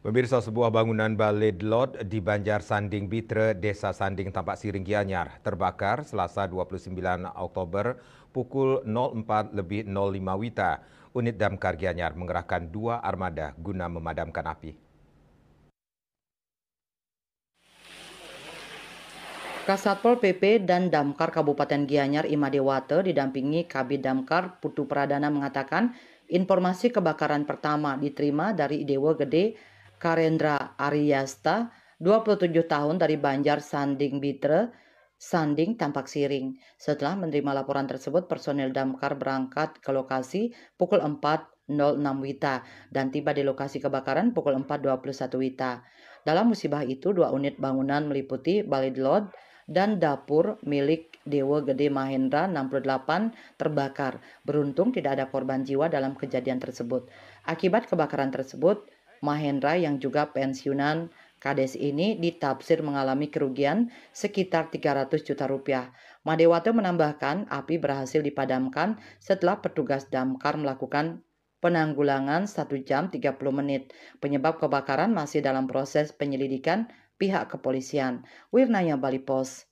Pemirsa, sebuah bangunan balai lot di Banjar Sanding Bitre, Desa Sanding, Tampak Siring, Gianyar terbakar Selasa 29 Oktober pukul 04.05 WITA. Unit Damkar Gianyar mengerahkan 2 armada guna memadamkan api. Kasatpol PP dan Damkar Kabupaten Gianyar Imadewate didampingi Kabid Damkar Putu Pradana mengatakan informasi kebakaran pertama diterima dari Dewa Gede Karendra Aryasta, 27 tahun dari Banjar Sanding Bitre, Sanding, Tampak Siring. Setelah menerima laporan tersebut, personel Damkar berangkat ke lokasi pukul 4.06 WITA dan tiba di lokasi kebakaran pukul 4.21 WITA. Dalam musibah itu, 2 unit bangunan meliputi balai lot dan dapur milik Dewa Gede Mahendra 68 terbakar. Beruntung tidak ada korban jiwa dalam kejadian tersebut. Akibat kebakaran tersebut, Mahendra yang juga pensiunan Kades ini ditafsir mengalami kerugian sekitar 300 juta rupiah. Madewate menambahkan api berhasil dipadamkan setelah petugas damkar melakukan penanggulangan 1 jam 30 menit. Penyebab kebakaran masih dalam proses penyelidikan pihak kepolisian. Wirnaya Bali Pos.